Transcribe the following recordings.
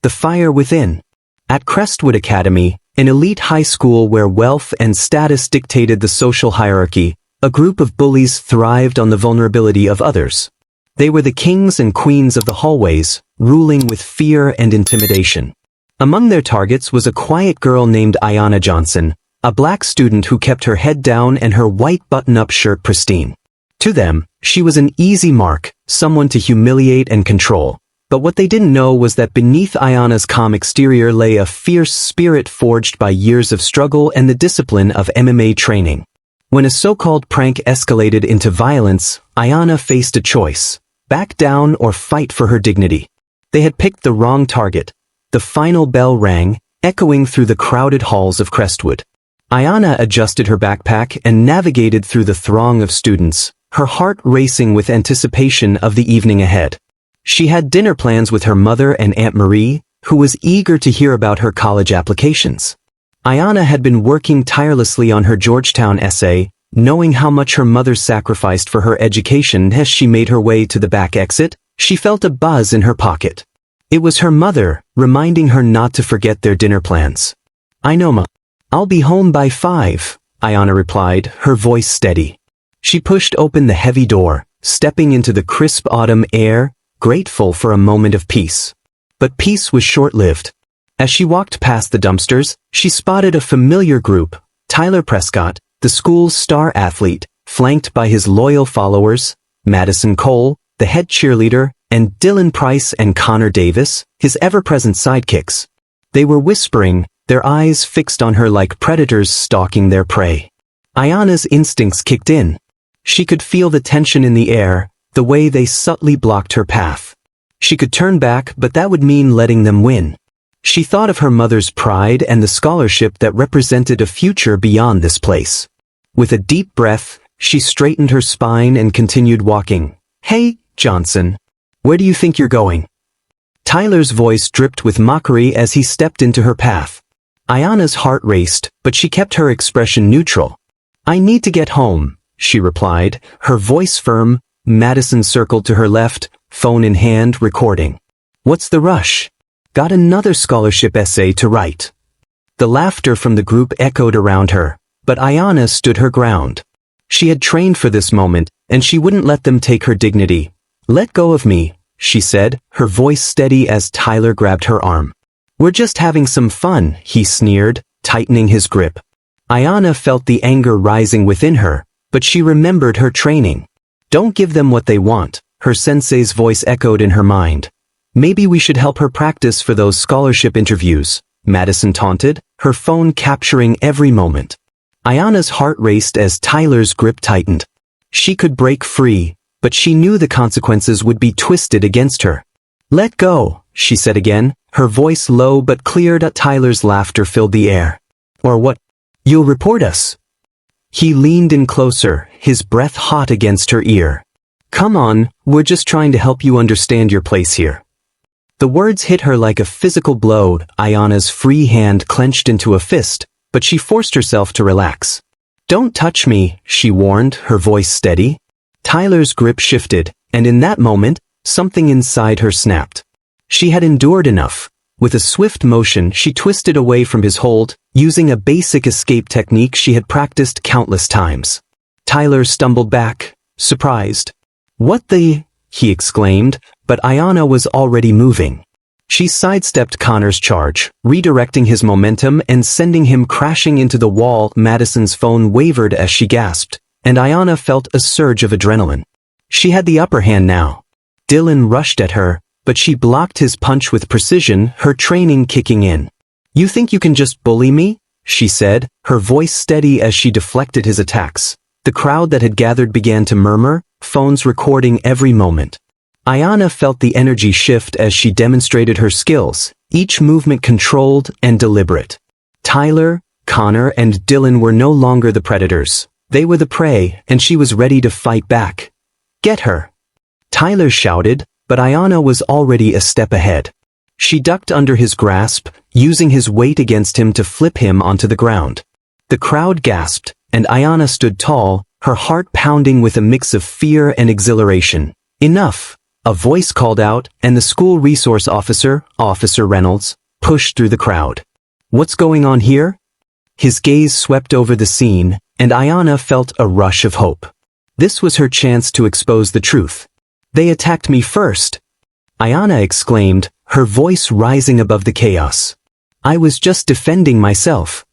the fire within. At Crestwood Academy, an elite high school where wealth and status dictated the social hierarchy, a group of bullies thrived on the vulnerability of others. They were the kings and queens of the hallways, ruling with fear and intimidation. Among their targets was a quiet girl named Ayanna Johnson, a black student who kept her head down and her white button-up shirt pristine. To them, she was an easy mark, someone to humiliate and control. But what they didn't know was that beneath Ayanna's calm exterior lay a fierce spirit forged by years of struggle and the discipline of MMA training. When a so-called prank escalated into violence, Ayanna faced a choice: back down or fight for her dignity. They had picked the wrong target. The final bell rang, echoing through the crowded halls of Crestwood. Ayanna adjusted her backpack and navigated through the throng of students, her heart racing with anticipation of the evening ahead. She had dinner plans with her mother and Aunt Marie, who was eager to hear about her college applications. Ayanna had been working tirelessly on her Georgetown essay, knowing how much her mother sacrificed for her education. As she made her way to the back exit, she felt a buzz in her pocket. It was her mother, reminding her not to forget their dinner plans. "I know, Ma. I'll be home by 5, Ayanna replied, her voice steady. She pushed open the heavy door, stepping into the crisp autumn air, grateful for a moment of peace. But peace was short-lived. As she walked past the dumpsters, she spotted a familiar group: Tyler Prescott, the school's star athlete, flanked by his loyal followers, Madison Cole, the head cheerleader, and Dylan Price and Connor Davis, his ever-present sidekicks. They were whispering, their eyes fixed on her like predators stalking their prey. Ayanna's instincts kicked in. She could feel the tension in the air, the way they subtly blocked her path. She could turn back, but that would mean letting them win. She thought of her mother's pride and the scholarship that represented a future beyond this place. With a deep breath, she straightened her spine and continued walking. "Hey, Johnson. Where do you think you're going?" Tyler's voice dripped with mockery as he stepped into her path. Ayanna's heart raced, but she kept her expression neutral. "I need to get home," she replied, her voice firm. Madison circled to her left, phone in hand, recording. "What's the rush? Got another scholarship essay to write." The laughter from the group echoed around her, but Ayanna stood her ground. She had trained for this moment, and she wouldn't let them take her dignity. "Let go of me," she said, her voice steady as Tyler grabbed her arm. "We're just having some fun," he sneered, tightening his grip. Ayanna felt the anger rising within her, but she remembered her training. "Don't give them what they want," her sensei's voice echoed in her mind. "Maybe we should help her practice for those scholarship interviews," Madison taunted, her phone capturing every moment. Ayanna's heart raced as Tyler's grip tightened. She could break free, but she knew the consequences would be twisted against her. "Let go," she said again, her voice low but clear. Tyler's laughter filled the air. "Or what? You'll report us?" He leaned in closer, his breath hot against her ear. "Come on, we're just trying to help you understand your place here." The words hit her like a physical blow. Ayanna's free hand clenched into a fist, but she forced herself to relax. "Don't touch me," she warned, her voice steady. Tyler's grip shifted, and in that moment, something inside her snapped. She had endured enough. With a swift motion, she twisted away from his hold, using a basic escape technique she had practiced countless times. Tyler stumbled back, surprised. "What the?" he exclaimed, but Ayanna was already moving. She sidestepped Connor's charge, redirecting his momentum and sending him crashing into the wall. Madison's phone wavered as she gasped, and Ayanna felt a surge of adrenaline. She had the upper hand now. Dylan rushed at her, but she blocked his punch with precision, her training kicking in. "You think you can just bully me?" she said, her voice steady as she deflected his attacks. The crowd that had gathered began to murmur, phones recording every moment. Ayanna felt the energy shift as she demonstrated her skills, each movement controlled and deliberate. Tyler, Connor, and Dylan were no longer the predators. They were the prey, and she was ready to fight back. "Get her!" Tyler shouted, but Ayanna was already a step ahead. She ducked under his grasp, using his weight against him to flip him onto the ground. The crowd gasped, and Ayanna stood tall, her heart pounding with a mix of fear and exhilaration. "Enough!" A voice called out, and the school resource officer, Officer Reynolds, pushed through the crowd. "What's going on here?" His gaze swept over the scene, and Ayanna felt a rush of hope. This was her chance to expose the truth. "They attacked me first," Ayanna exclaimed, her voice rising above the chaos. "I was just defending myself."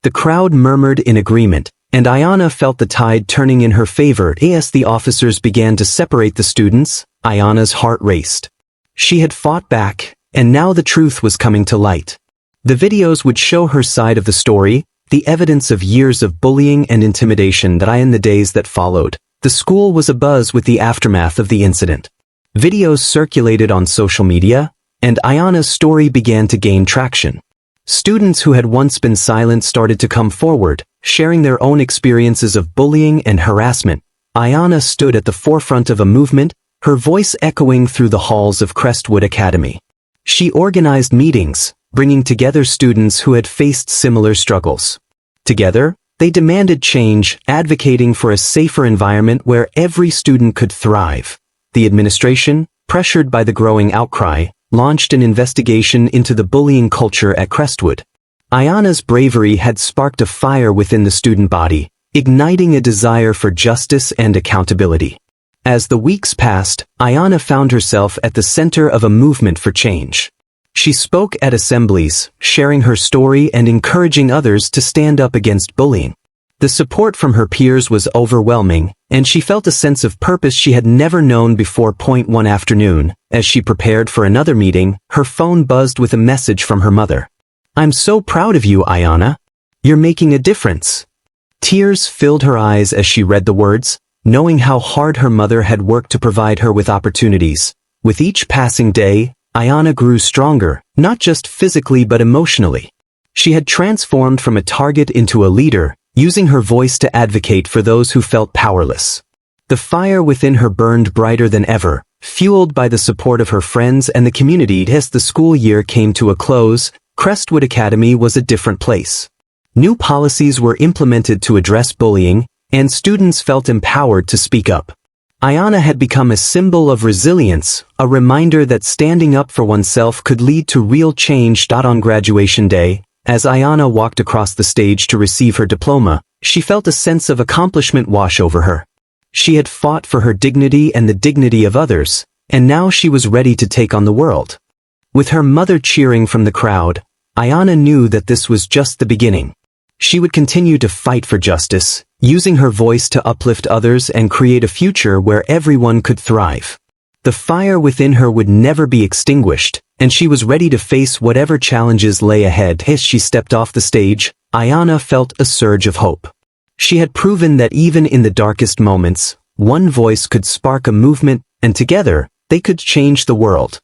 The crowd murmured in agreement, and Ayanna felt the tide turning in her favor. As the officers began to separate the students, Ayanna's heart raced. She had fought back, and now the truth was coming to light. The videos would show her side of the story, the evidence of years of bullying and intimidation that in the days that followed. The school was abuzz with the aftermath of the incident. Videos circulated on social media, and Ayanna's story began to gain traction. Students who had once been silent started to come forward, sharing their own experiences of bullying and harassment. Ayanna stood at the forefront of a movement, her voice echoing through the halls of Crestwood Academy. She organized meetings, bringing together students who had faced similar struggles. Together, they demanded change, advocating for a safer environment where every student could thrive. The administration, pressured by the growing outcry, launched an investigation into the bullying culture at Crestwood. Ayanna's bravery had sparked a fire within the student body, igniting a desire for justice and accountability. As the weeks passed, Ayanna found herself at the center of a movement for change. She spoke at assemblies, sharing her story and encouraging others to stand up against bullying. The support from her peers was overwhelming, and she felt a sense of purpose she had never known before. One afternoon, as she prepared for another meeting, her phone buzzed with a message from her mother. "I'm so proud of you, Ayanna. You're making a difference." Tears filled her eyes as she read the words, knowing how hard her mother had worked to provide her with opportunities. With each passing day, Ayanna grew stronger, not just physically but emotionally. She had transformed from a target into a leader, using her voice to advocate for those who felt powerless. The fire within her burned brighter than ever, fueled by the support of her friends and the community. As the school year came to a close, Crestwood Academy was a different place. New policies were implemented to address bullying, and students felt empowered to speak up. Ayanna had become a symbol of resilience, a reminder that standing up for oneself could lead to real change. On graduation day, as Ayanna walked across the stage to receive her diploma, she felt a sense of accomplishment wash over her. She had fought for her dignity and the dignity of others, and now she was ready to take on the world. With her mother cheering from the crowd, Ayanna knew that this was just the beginning. She would continue to fight for justice, using her voice to uplift others and create a future where everyone could thrive. The fire within her would never be extinguished, and she was ready to face whatever challenges lay ahead. As she stepped off the stage, Ayanna felt a surge of hope. She had proven that even in the darkest moments, one voice could spark a movement, and together, they could change the world.